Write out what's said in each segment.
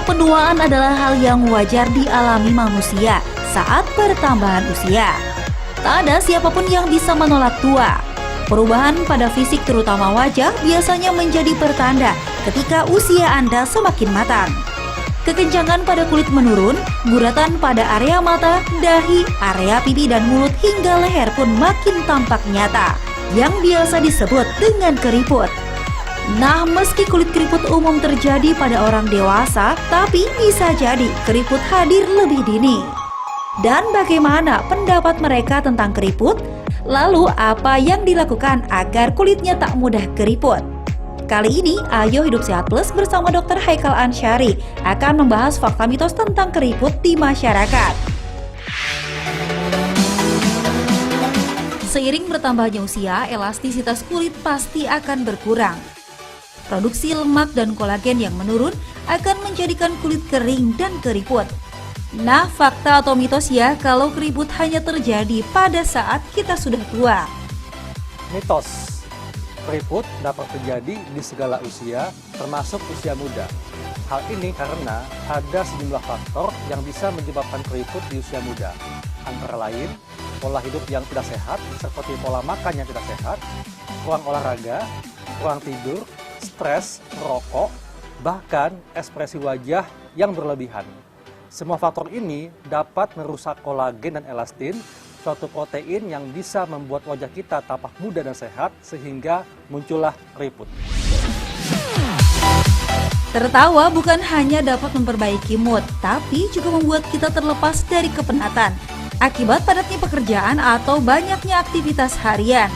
Tahap penuaan adalah hal yang wajar dialami manusia saat pertambahan usia. Tak ada siapapun yang bisa menolak tua. Perubahan pada fisik terutama wajah biasanya menjadi pertanda ketika usia Anda semakin matang. Kekencangan pada kulit menurun, guratan pada area mata, dahi, area pipi dan mulut hingga leher pun makin tampak nyata, yang biasa disebut dengan keriput. Nah, meski kulit keriput umum terjadi pada orang dewasa, tapi bisa jadi keriput hadir lebih dini. Dan bagaimana pendapat mereka tentang keriput? Lalu apa yang dilakukan agar kulitnya tak mudah keriput? Kali ini, Ayo Hidup Sehat Plus bersama Dr. Haikal Ansyari akan membahas fakta mitos tentang keriput di masyarakat. Seiring bertambahnya usia, elastisitas kulit pasti akan berkurang. Produksi lemak dan kolagen yang menurun akan menjadikan kulit kering dan keriput. Nah, fakta atau mitos ya kalau keriput hanya terjadi pada saat kita sudah tua? Mitos, keriput dapat terjadi di segala usia, termasuk usia muda. Hal ini karena ada sejumlah faktor yang bisa menyebabkan keriput di usia muda. Antara lain, pola hidup yang tidak sehat, seperti pola makan yang tidak sehat, kurang olahraga, kurang tidur, stres, merokok, bahkan ekspresi wajah yang berlebihan. Semua faktor ini dapat merusak kolagen dan elastin, suatu protein yang bisa membuat wajah kita tampak muda dan sehat sehingga muncullah keriput. Tertawa bukan hanya dapat memperbaiki mood, tapi juga membuat kita terlepas dari kepenatan akibat padatnya pekerjaan atau banyaknya aktivitas harian.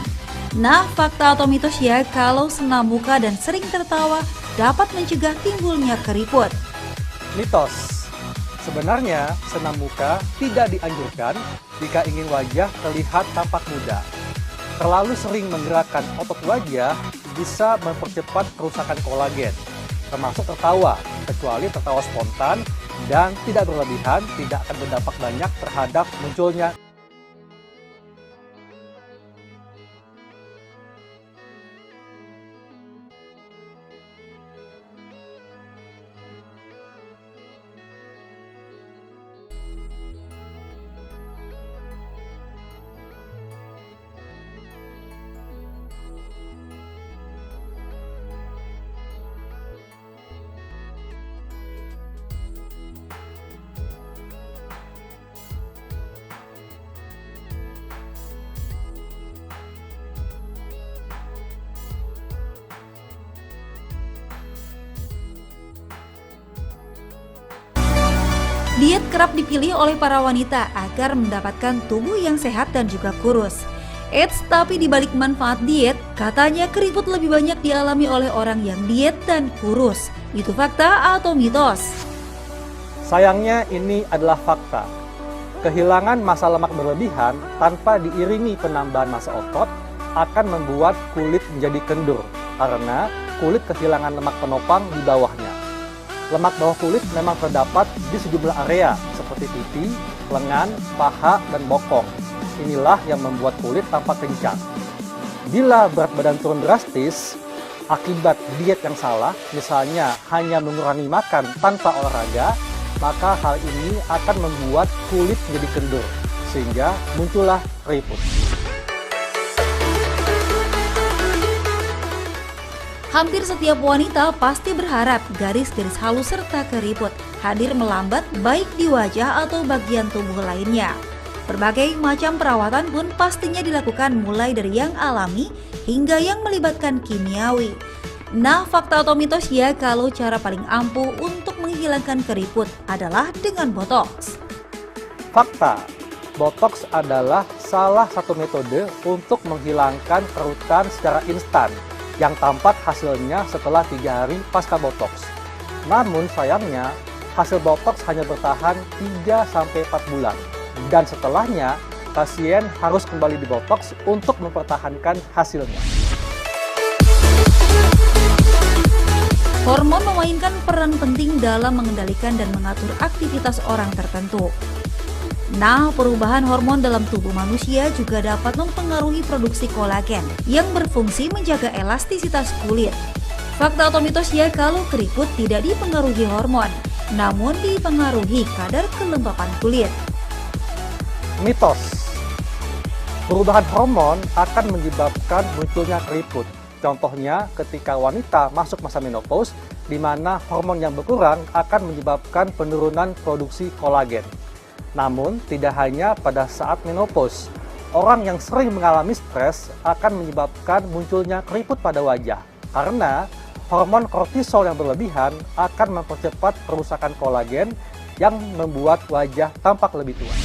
Nah, fakta atau mitos ya kalau senam muka dan sering tertawa dapat mencegah timbulnya keriput? Mitos, sebenarnya senam muka tidak dianjurkan jika ingin wajah terlihat tampak muda. Terlalu sering menggerakkan otot wajah bisa mempercepat kerusakan kolagen, termasuk tertawa, kecuali tertawa spontan dan tidak berlebihan, tidak akan berdampak banyak terhadap munculnya. Diet kerap dipilih oleh para wanita agar mendapatkan tubuh yang sehat dan juga kurus. Eits, tapi di balik manfaat diet, katanya keriput lebih banyak dialami oleh orang yang diet dan kurus. Itu fakta atau mitos? Sayangnya ini adalah fakta. Kehilangan massa lemak berlebihan tanpa diiringi penambahan massa otot akan membuat kulit menjadi kendur karena kulit kehilangan lemak penopang di bawahnya. Lemak bawah kulit memang terdapat di sejumlah area seperti pipi, lengan, paha, dan bokong. Inilah yang membuat kulit tampak kencang. Bila berat badan turun drastis akibat diet yang salah, misalnya hanya mengurangi makan tanpa olahraga, maka hal ini akan membuat kulit menjadi kendur, sehingga muncullah keriput. Hampir setiap wanita pasti berharap garis-garis halus serta keriput hadir melambat baik di wajah atau bagian tubuh lainnya. Berbagai macam perawatan pun pastinya dilakukan mulai dari yang alami hingga yang melibatkan kimiawi. Nah, fakta atau mitos ya kalau cara paling ampuh untuk menghilangkan keriput adalah dengan botox? Fakta, botox adalah salah satu metode untuk menghilangkan kerutan secara instan yang tampak hasilnya setelah 3 hari pasca botox. Namun sayangnya, hasil botox hanya bertahan 3-4 bulan. Dan setelahnya, pasien harus kembali di botox untuk mempertahankan hasilnya. Hormon memainkan peran penting dalam mengendalikan dan mengatur aktivitas orang tertentu. Nah, perubahan hormon dalam tubuh manusia juga dapat mempengaruhi produksi kolagen yang berfungsi menjaga elastisitas kulit. Fakta atau mitos ya kalau keriput tidak dipengaruhi hormon? namun dipengaruhi kadar kelembapan kulit. Mitos. Perubahan hormon akan menyebabkan munculnya keriput. Contohnya ketika wanita masuk masa menopause, di mana hormon yang berkurang akan menyebabkan penurunan produksi kolagen. Namun, tidak hanya pada saat menopause. Orang yang sering mengalami stres akan menyebabkan munculnya keriput pada wajah. Karena hormon kortisol yang berlebihan akan mempercepat perusakan kolagen yang membuat wajah tampak lebih tua.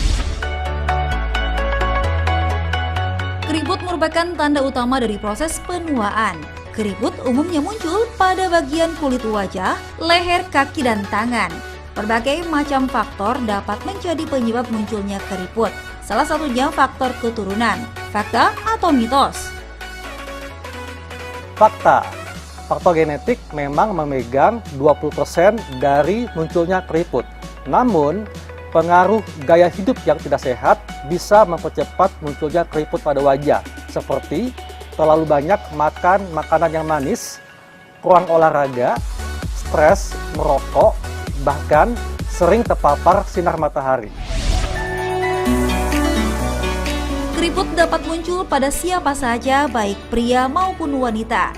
Keriput merupakan tanda utama dari proses penuaan. Keriput umumnya muncul pada bagian kulit wajah, leher, kaki, dan tangan. Berbagai macam faktor dapat menjadi penyebab munculnya keriput. Salah satunya faktor keturunan. Fakta atau mitos? Fakta. Faktor genetik memang memegang 20% dari munculnya keriput. Namun, pengaruh gaya hidup yang tidak sehat bisa mempercepat munculnya keriput pada wajah, seperti terlalu banyak makan makanan yang manis, kurang olahraga, stres, merokok, bahkan sering terpapar sinar matahari. Keriput dapat muncul pada siapa saja, baik pria maupun wanita.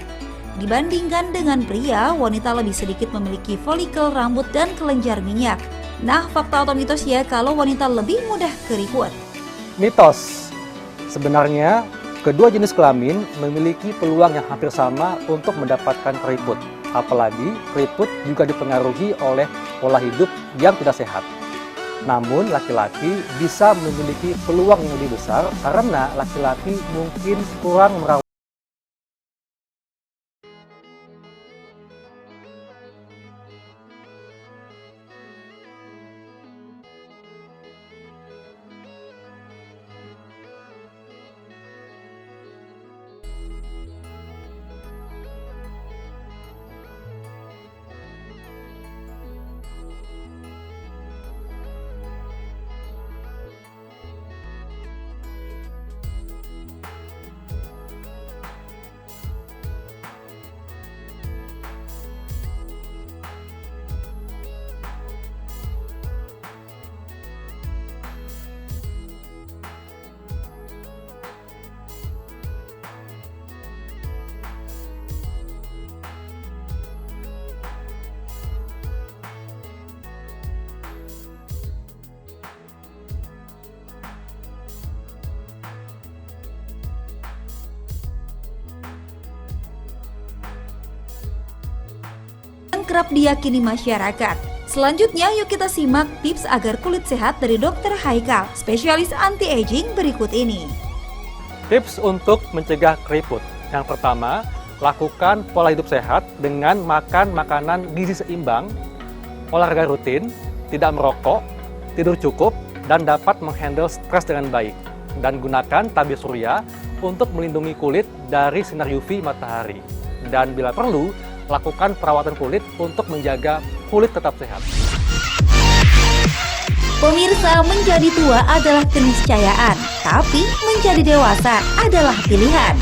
Dibandingkan dengan pria, wanita lebih sedikit memiliki folikel rambut dan kelenjar minyak. Nah, fakta atau mitos ya kalau wanita lebih mudah keriput? Mitos. Sebenarnya, kedua jenis kelamin memiliki peluang yang hampir sama untuk mendapatkan keriput. Apalagi, keriput juga dipengaruhi oleh pola hidup yang tidak sehat. Namun, laki-laki bisa memiliki peluang yang lebih besar karena laki-laki mungkin kurang merawat. Kerap diyakini masyarakat. Selanjutnya yuk kita simak tips agar kulit sehat dari Dr. Haikal, spesialis anti-aging berikut ini. Tips untuk mencegah keriput. Yang pertama, lakukan pola hidup sehat dengan makan makanan gizi seimbang, olahraga rutin, tidak merokok, tidur cukup, dan dapat menghandle stres dengan baik. Dan gunakan tabir surya untuk melindungi kulit dari sinar UV matahari. Dan bila perlu, lakukan perawatan kulit untuk menjaga kulit tetap sehat. Pemirsa, menjadi tua adalah keniscayaan, tapi menjadi dewasa adalah pilihan.